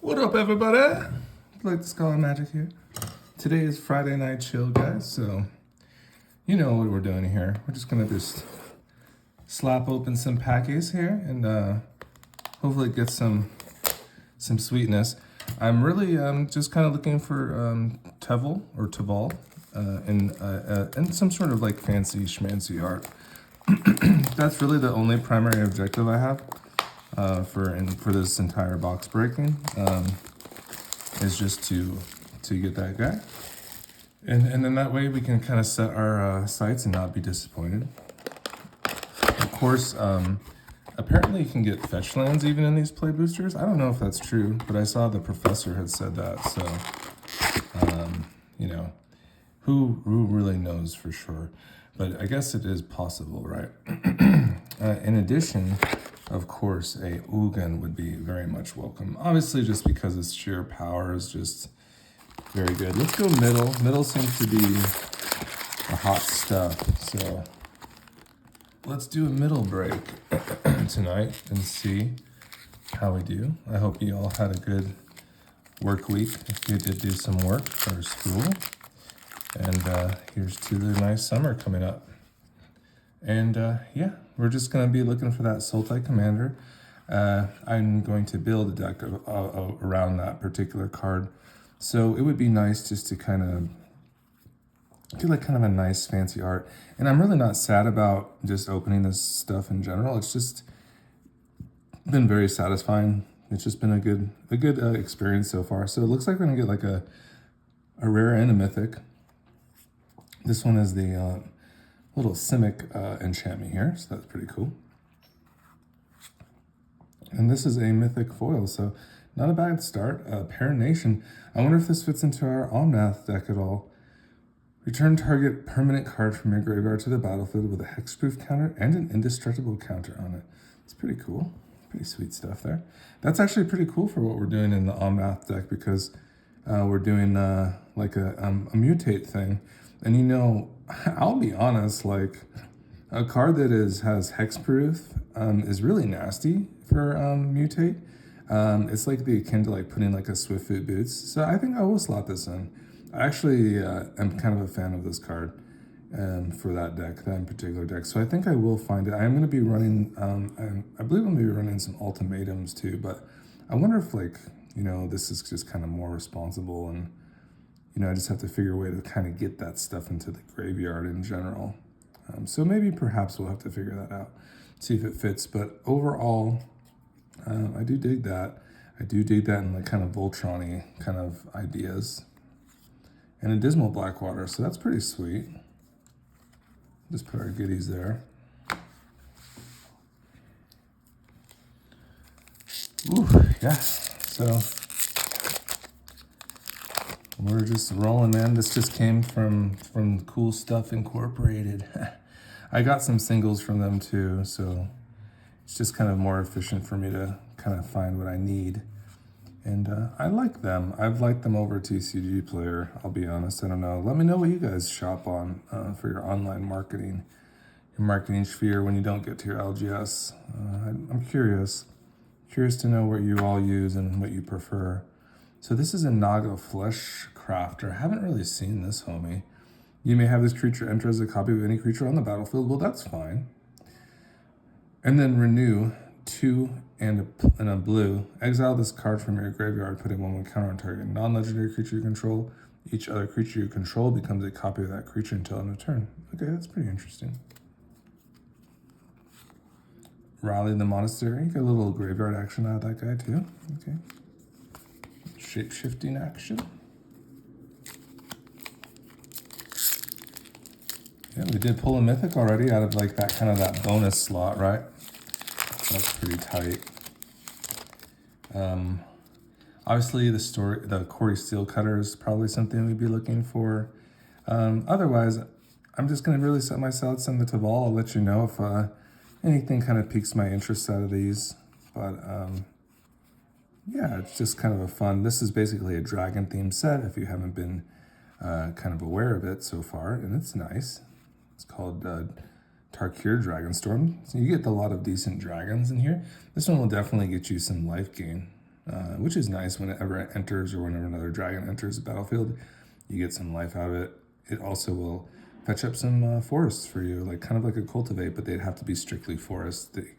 What up, everybody? Like the Skull and Magic here. Today is Friday night chill, guys. So, you know what we're doing here. We're just gonna slap open some packets here and hopefully get some sweetness. I'm really just kind of looking for Tevel or Teval and some sort of like fancy schmancy art. That's really the only primary objective I have for this entire box breaking. Is just to get that guy, and then that way we can kind of set our sights and not be disappointed. Of course, apparently you can get fetch lands even in these play boosters. I don't know if that's true, but I saw the professor had said that. So, you know, who really knows for sure? But I guess it is possible, right? In addition, of course, a Ugin would be very much welcome. Obviously, just because its sheer power is just very good. Let's go middle. Middle seems to be the hot stuff. So let's do a middle break tonight and see how we do. I hope you all had a good work week if you did do some work for school. And here's to the nice summer coming up. And yeah, we're just going to be looking for that Sultai Commander. I'm going to build a deck around that particular card. So it would be nice just to kind of do like kind of a nice fancy art. And I'm really not sad about just opening this stuff in general. It's just been very satisfying. It's just been a good experience so far. So it looks like we're going to get like a rare and a mythic. This one is the little Simic enchantment here, so that's pretty cool. And this is a mythic foil, so not a bad start. Parination. I wonder if this fits into our Omnath deck at all. Return target permanent card from your graveyard to the battlefield with a hexproof counter and an indestructible counter on it. It's pretty cool. Pretty sweet stuff there. That's actually pretty cool for what we're doing in the Omnath deck because we're doing like a mutate thing. And you know, I'll be honest, like a card that has hexproof is really nasty for mutate. It's like the akin to like putting like a Swiftfoot Boots. So I think I will slot this in. I actually am kind of a fan of this card for that deck, that in particular deck. So I think I will find it. I am going to be running, I believe I'm going to be running some ultimatums too, but I wonder if like, you know, this is just kind of more responsible and you know, I just have to figure a way to kind of get that stuff into the graveyard in general. So maybe perhaps we'll have to figure that out, see if it fits. But overall, I do dig that. I do dig that in like kind of Voltron-y kind of ideas. And a Dismal Blackwater, so that's pretty sweet. Just put our goodies there. Ooh, yeah, so we're just rolling, man. This just came from Cool Stuff Incorporated. I got some singles from them too, so it's just kind of more efficient for me to kind of find what I need. And I like them. I've liked them over TCG Player, I'll be honest. I don't know. Let me know what you guys shop on for your online marketing, your marketing sphere when you don't get to your LGS. I'm curious to know what you all use and what you prefer. So this is a Naga Flesh Crafter. I haven't really seen this, homie. You may have this creature enter as a copy of any creature on the battlefield. Well, that's fine. And then renew 2 and a blue. Exile this card from your graveyard, putting 1/1 counter on target non-legendary creature you control. Each other creature you control becomes a copy of that creature until end of turn. Okay, that's pretty interesting. Rally the Monastery. Get a little graveyard action out of that guy too. Okay. Shape-shifting action. Yeah, we did pull a mythic already out of like that kind of that bonus slot, right? That's pretty tight. Obviously the Corey Steel Cutter is probably something we'd be looking for. Otherwise, I'm just gonna really set my sights on the Teval. I'll let you know if anything kind of piques my interest out of these. But yeah, it's just kind of a fun, this is basically a dragon themed set if you haven't been kind of aware of it so far, and it's nice. It's called Tarkir Dragonstorm. So you get a lot of decent dragons in here. This one will definitely get you some life gain. which is nice whenever it enters or whenever another dragon enters the battlefield. You get some life out of it. It also will fetch up some forests for you, like kind of like a cultivate, but they'd have to be strictly forests. They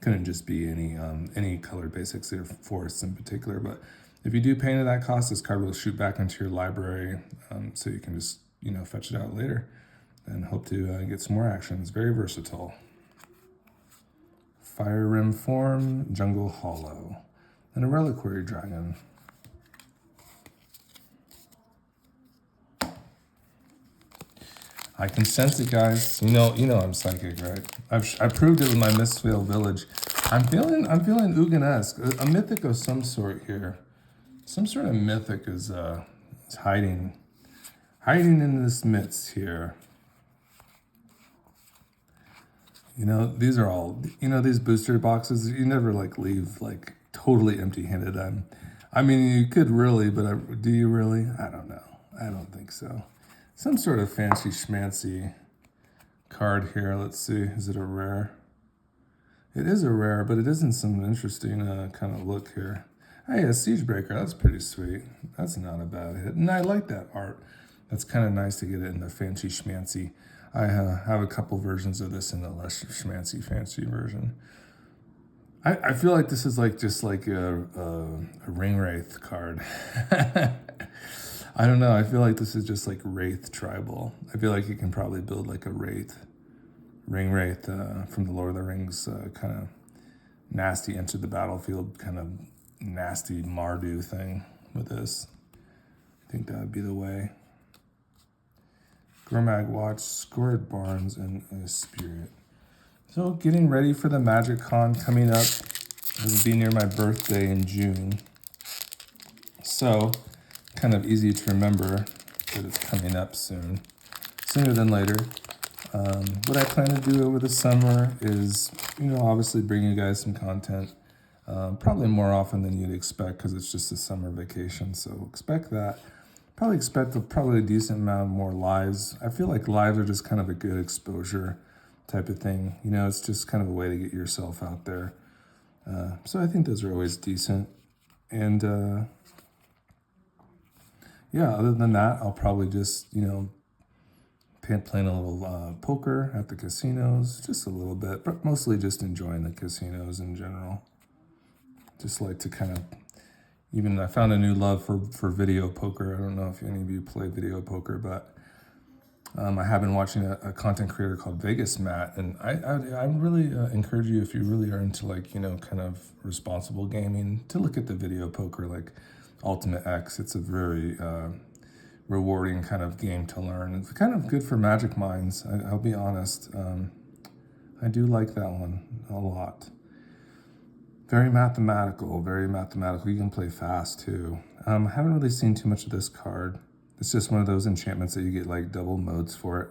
couldn't just be any colored basics. They're forests in particular. But if you do pay into that cost, this card will shoot back into your library, so you can just fetch it out later and hope to get some more action. It's very versatile. Fire Rim Form, Jungle Hollow, and a Reliquary Dragon. I can sense it, guys. You know I'm psychic, right? I proved it with my Mistveil Village. I'm feeling Ugin-esque, a mythic of some sort here. Some sort of mythic is hiding in this midst here. These are all, these booster boxes, you never leave totally empty-handed. I mean, you could really, but do you really? I don't know. I don't think so. Some sort of fancy schmancy card here. Let's see. Is it a rare? It is a rare, but it isn't some interesting kind of look here. Hey, a Siegebreaker. That's pretty sweet. That's not a bad hit. And I like that art. That's kind of nice to get it in the fancy schmancy. I have a couple versions of this in the less schmancy fancy version. I feel like this is just like a Ring Wraith card. I don't know. I feel like this is just like Wraith Tribal. I feel like you can probably build like a Ring Wraith from the Lord of the Rings kind of nasty enter the battlefield, kind of nasty Mardu thing with this. I think that would be the way. Gormag Watch, Scored Barns, and a Spirit. So getting ready for the Magic Con coming up. It'll be near my birthday in June. So kind of easy to remember that it's coming up soon, sooner than later. What I plan to do over the summer is, obviously bring you guys some content, probably more often than you'd expect because it's just a summer vacation. So expect that. Probably expect a decent amount more lives. I feel like lives are just kind of a good exposure type of thing. It's just kind of a way to get yourself out there. So I think those are always decent. And yeah, other than that, I'll probably just, playing a little poker at the casinos, just a little bit, but mostly just enjoying the casinos in general. Just like to kind of, even I found a new love for video poker. I don't know if any of you play video poker, but I have been watching a content creator called Vegas Matt, and I really encourage you, if you really are into kind of responsible gaming, to look at the video poker like Ultimate X. It's a very rewarding kind of game to learn. It's kind of good for Magic Minds. I'll be honest. I do like that one a lot. Very mathematical, very mathematical. You can play fast too. I haven't really seen too much of this card. It's just one of those enchantments that you get like double modes for it.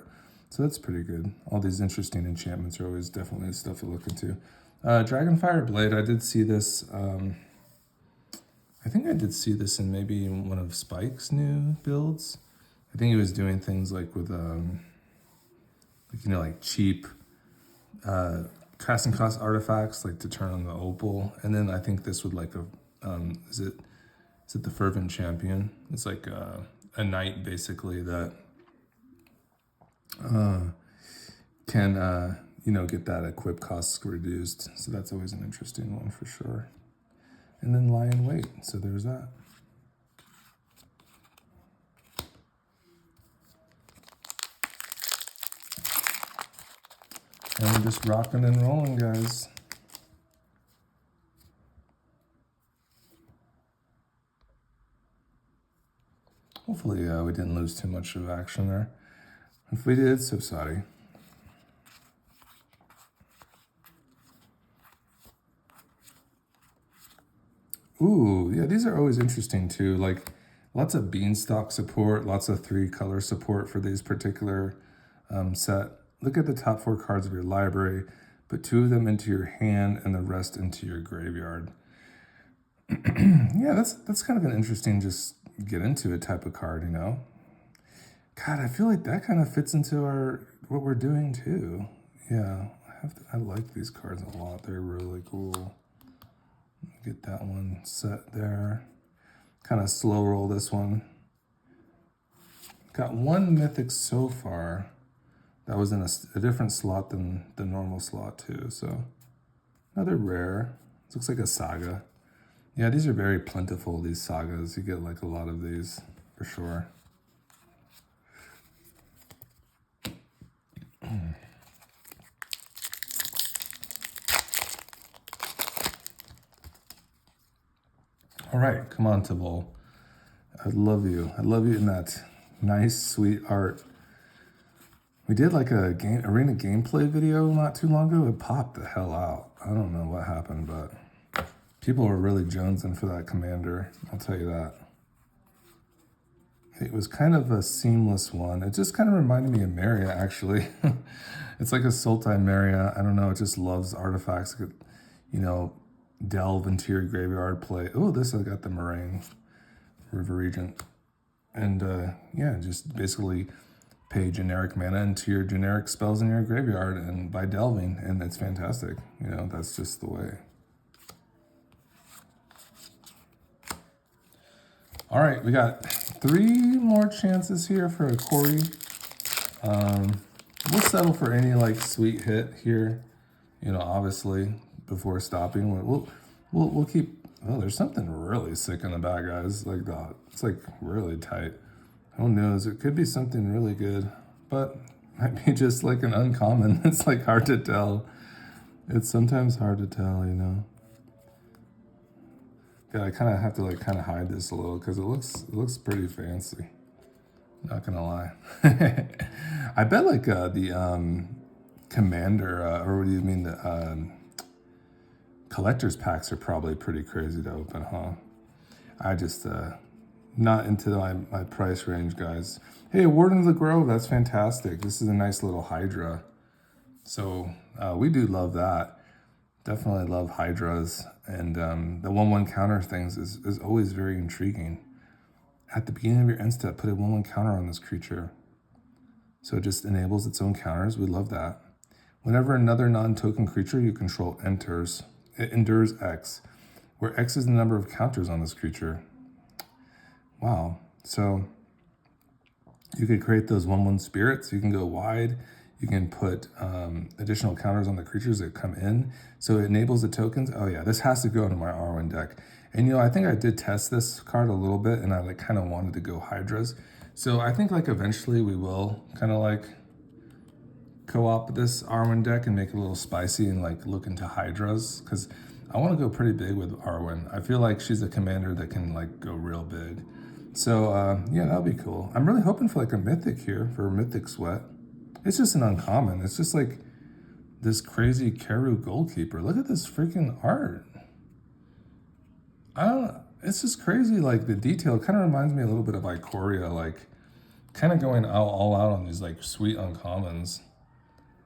So that's pretty good. All these interesting enchantments are always definitely stuff to look into. Dragonfire Blade, I did see this. I think I did see this in maybe one of Spike's new builds. I think he was doing things like with, like cheap casting cost artifacts, like to turn on the opal. And then I think this would is it the Fervent Champion? It's like a knight basically that can, get that equip costs reduced. So that's always an interesting one for sure. And then lie in wait. So there's that. And we're just rocking and rolling, guys. Hopefully we didn't lose too much of action there. If we did, so sorry. Ooh, yeah, these are always interesting too. Like lots of beanstalk support, lots of 3-color support for these particular set. Look at the top 4 cards of your library, put 2 of them into your hand and the rest into your graveyard. Yeah, that's kind of an interesting just get into it type of card, God, I feel like that kind of fits into what we're doing too. Yeah, I like these cards a lot. They're really cool. Get that one set there. Kind of slow roll this one. Got one mythic so far. That was in a different slot than the normal slot too. So another rare. This looks like a saga. Yeah, these are very plentiful, these sagas. You get like a lot of these for sure. All right, come on, Tibble. I love you. I love you in that nice, sweet art. We did like a arena gameplay video not too long ago. It popped the hell out. I don't know what happened, but people were really jonesing for that commander. I'll tell you that. It was kind of a seamless one. It just kind of reminded me of Maria, actually. It's like a Sultai Maria. I don't know. It just loves artifacts. It could, you know, delve into your graveyard, play. Oh, this I got the Moraine River Regent. And yeah, just basically pay generic mana into your generic spells in your graveyard and by delving, and it's fantastic. You know, that's just the way. All right, we got 3 more chances here for a Corey. We'll settle for any like sweet hit here, you know, obviously before stopping. We'll keep. Oh, there's something really sick in the back, guys. Like that, it's like really tight. Who knows? It could be something really good, but might be just like an uncommon. It's like hard to tell. It's sometimes hard to tell, you know. Yeah, I kind of have to like kind of hide this a little because it looks pretty fancy. Not gonna lie. I bet like the commander or what do you mean the collector's packs are probably pretty crazy to open, huh? I just not into my price range, guys. Hey, Warden of the Grove, that's fantastic. This is a nice little Hydra. So we do love that. Definitely love Hydras, and the 1/1 counter things is always very intriguing. At the beginning of your end step, put a 1/1 counter on this creature. So it just enables its own counters. We love that. Whenever another non-token creature you control enters, it endures X, where X is the number of counters on this creature. Wow. So you could create those 1/1 spirits. You can go wide. You can put additional counters on the creatures that come in. So it enables the tokens. Oh yeah, this has to go into my R1 deck. And you know, I think I did test this card a little bit and I like kind of wanted to go Hydras. So I think like eventually we will kind of like co-op this Arwen deck and make it a little spicy and like look into Hydras. Because I want to go pretty big with Arwen. I feel like she's a commander that can like go real big. So yeah, that'll be cool. I'm really hoping for like a mythic here for a mythic sweat. It's just an uncommon. It's just like this crazy Keru Goalkeeper. Look at this freaking art. I don't know. It's just crazy. Like the detail kind of reminds me a little bit of Ikoria, like kind of going all out on these like sweet uncommons.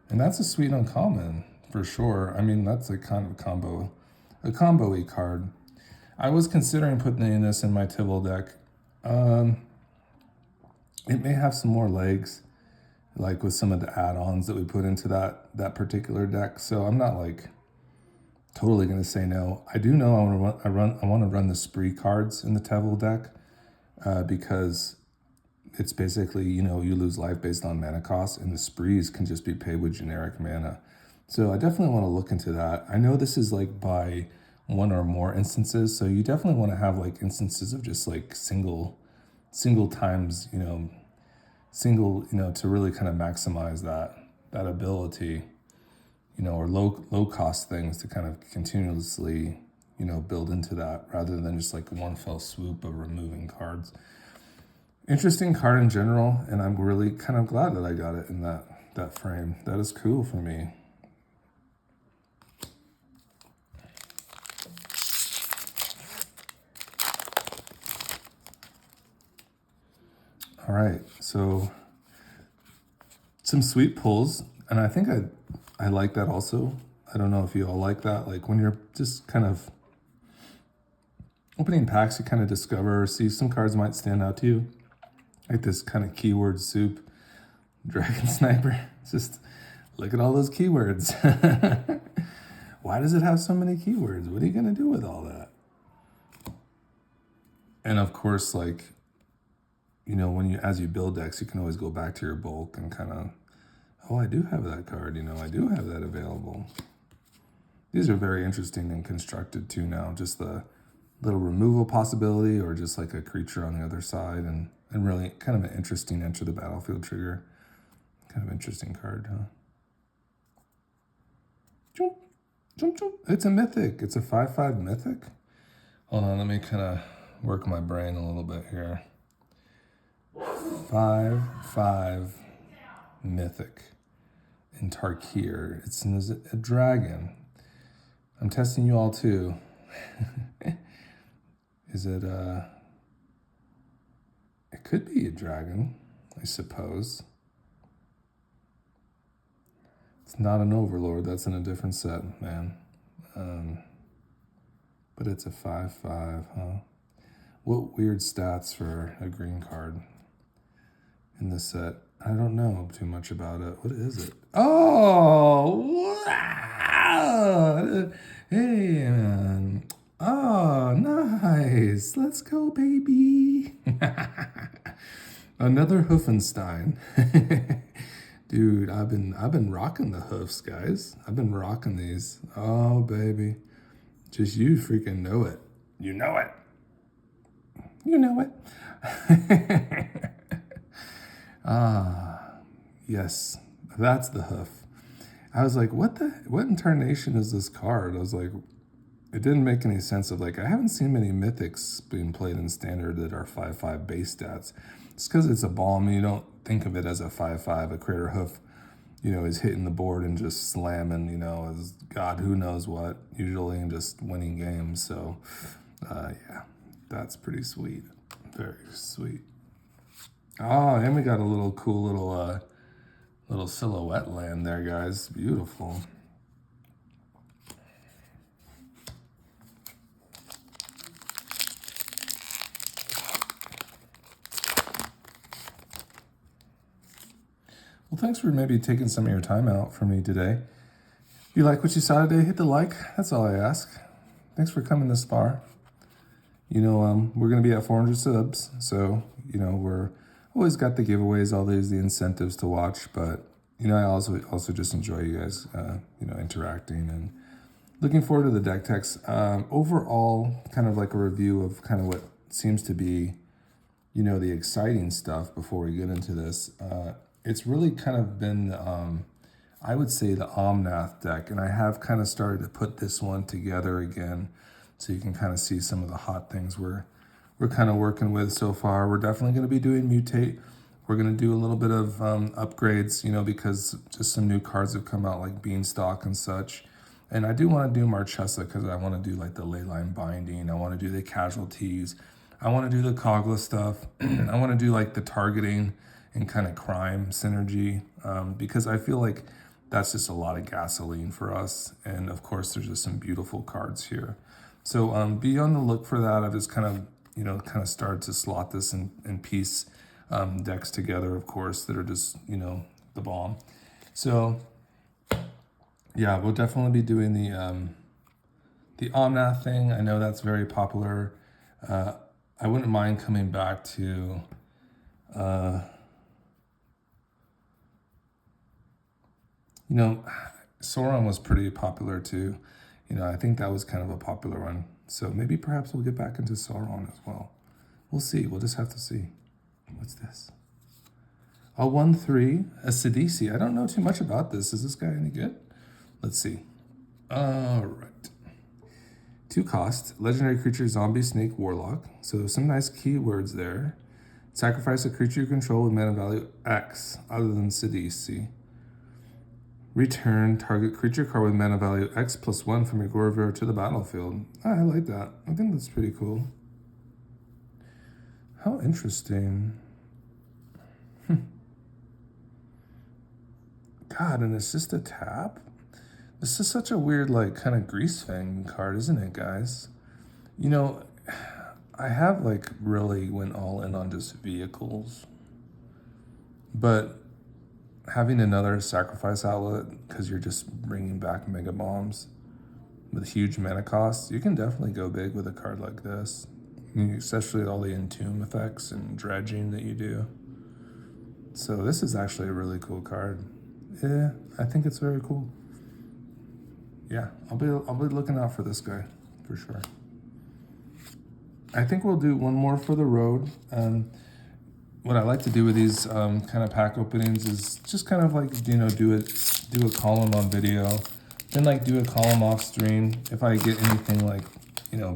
And that's a sweet uncommon for sure. I mean, that's like kind of a combo-y card. I was considering putting this in my Tibble deck. It may have some more legs, like with some of the add-ons that we put into that particular deck. So I'm not like totally gonna say no. I do know I want to run the spree cards in the Tevil deck because it's basically, you know, you lose life based on mana cost, and the sprees can just be paid with generic mana. So I definitely want to look into that. I know this is like by one or more instances, so you definitely want to have like instances of just like single times, you know, to really kind of maximize that ability, you know, or low cost things to kind of continuously, you know, build into that rather than just like one fell swoop of removing cards. Interesting card in general, and I'm really kind of glad that I got it in that frame. That is cool for me. All right, so some sweet pulls, and I think I like that also. I don't know if you all like that. Like when you're just kind of opening packs, you kind of discover, see some cards might stand out to you. Like this kind of keyword soup, Dragon Sniper. Just look at all those keywords. Why does it have so many keywords? What are you gonna do with all that? And of course, like, when as you build decks, you can always go back to your bulk and kind of, oh, I do have that card, I do have that available. These are very interesting and constructed too now. Just the little removal possibility, or just like a creature on the other side, and really kind of an interesting enter the battlefield trigger. Kind of interesting card, huh? Jump, jump, jump. It's a mythic. It's a 5/5 mythic. Hold on, let me kind of work my brain a little bit here. 5/5 mythic in Tarkir. It's a dragon. I'm testing you all too. Is it it could be a dragon, I suppose. It's not an overlord, that's in a different set, man. But it's a 5/5, huh? What weird stats for a green card in this set? I don't know too much about it. What is it? Oh, wow! Hey, man. Oh, nice. Let's go, baby. Another Hoofenstein. Dude, I've been rocking the hoofs, guys. I've been rocking these. Oh, baby. Just you freaking know it. You know it. You know it. Yes. That's the hoof. I was like, what incarnation is this card? I was like, it didn't make any sense of like, I haven't seen many mythics being played in standard that are 5/5 base stats. It's because it's a bomb. You don't think of it as a 5/5. A crater hoof, is hitting the board and just slamming, as God who knows what, usually, and just winning games. So, yeah, that's pretty sweet. Very sweet. Oh, and we got a little cool little silhouette land there, guys. Beautiful. Well, thanks for maybe taking some of your time out for me today. If you like what you saw today, hit the like. That's all I ask. Thanks for coming this far. We're going to be at 400 subs, so, we're always got the giveaways, all these, the incentives to watch, but, I also just enjoy you guys, interacting and looking forward to the deck techs. Overall, kind of like a review of kind of what seems to be, the exciting stuff before we get into this. It's really kind of been, I would say, the Omnath deck, and I have kind of started to put this one together again, so you can kind of see some of the hot things we're kind of working with so far. We're definitely going to be doing Mutate. We're going to do a little bit of upgrades, because just some new cards have come out, like Beanstalk and such. And I do want to do Marchesa because I want to do like the Leyline Binding. I want to do the Casualties. I want to do the Kogla stuff. I want to do like the targeting and kind of crime synergy, because I feel like that's just a lot of gasoline for us. And of course, there's just some beautiful cards here. So be on the look for that. I've just kind of started to slot this in piece decks together, of course, that are just, the bomb. So yeah, we'll definitely be doing the Omnath thing. I know that's very popular. I wouldn't mind coming back to Sauron was pretty popular too. I think that was kind of a popular one. So maybe perhaps we'll get back into Sauron as well. We'll see. We'll just have to see. What's this? A 1/3, a Sidisi. I don't know too much about this. Is this guy any good? Let's see. All right. 2 cost, legendary creature, zombie, snake, warlock. So some nice keywords there. Sacrifice a creature you control with mana value X, other than Sidisi. Return target creature card with mana value X+1 from your graveyard to the battlefield. I like that. I think that's pretty cool. How interesting. God, and it's just a tap? This is such a weird, like, kind of grease fang card, isn't it, guys? I have, like, really went all in on just vehicles. But having another sacrifice outlet, because you're just bringing back mega bombs with huge mana costs, you can definitely go big with a card like this. especially all the entomb effects and dredging that you do. So this is actually a really cool card. Yeah, I think it's very cool. Yeah, I'll be looking out for this guy for sure. I think we'll do one more for the road. What I like to do with these kind of pack openings is just kind of like, do a column on video, then like do a column off stream. If I get anything like,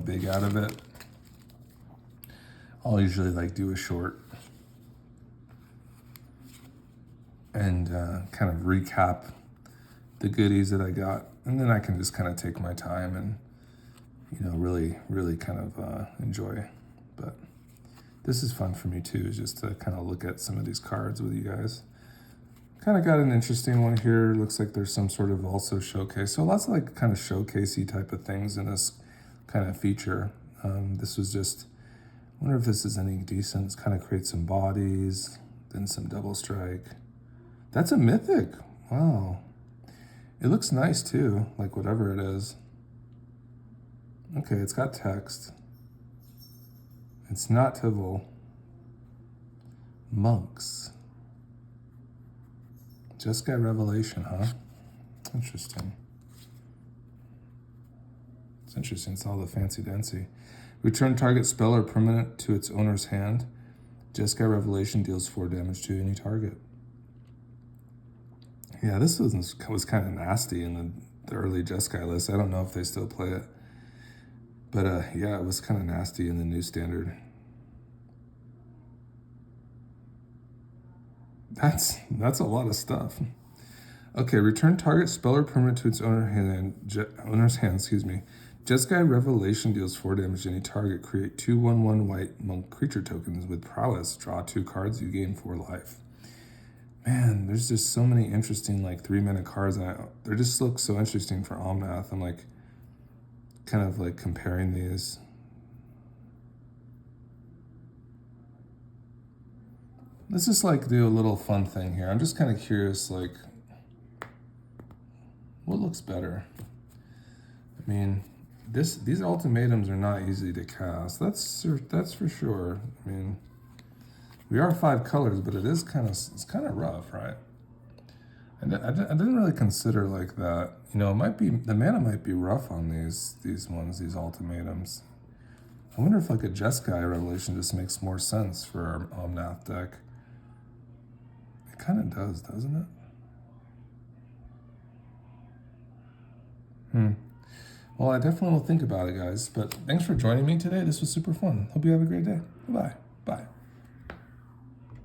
big out of it, I'll usually like do a short and kind of recap the goodies that I got. And then I can just kind of take my time and, really, really kind of enjoy. But this is fun for me too, just to kind of look at some of these cards with you guys. Kind of got an interesting one here. Looks like there's some sort of also showcase. So lots of like kind of showcasey type of things in this kind of feature. This was just, I wonder if this is any decent. It's kind of create some bodies, then some double strike. That's a mythic. Wow. It looks nice too, like whatever it is. Okay, it's got text. It's not Tivol. Monks. Just got Revelation, huh? Interesting. It's interesting. It's all the fancy-dancy. Return target spell or permanent to its owner's hand. Jeskai Revelation deals 4 damage to any target. Yeah, this was kind of nasty in the early Jeskai list. I don't know if they still play it. But yeah, it was kind of nasty in the new standard. That's a lot of stuff. Okay, return target spell or permanent to its owner's hand, Jeskai Revelation deals 4 damage to any target. Create 2/1/1 white monk creature tokens with prowess. Draw 2 cards, you gain 4 life. Man, there's just so many interesting like 3-mana cards, and they just look so interesting for Omnath. I'm like kind of like comparing these. Let's just like do a little fun thing here. I'm just kind of curious, like, what looks better? I mean, these ultimatums are not easy to cast. That's for sure. I mean, we are 5 colors, but it's kind of rough, right? I didn't really consider like that. It might be, the mana might be rough on these ultimatums. I wonder if like a Jeskai Revelation just makes more sense for our Omnath deck. It kind of does, doesn't it? Well, I definitely will think about it, guys. But thanks for joining me today. This was super fun. Hope you have a great day. Bye-bye.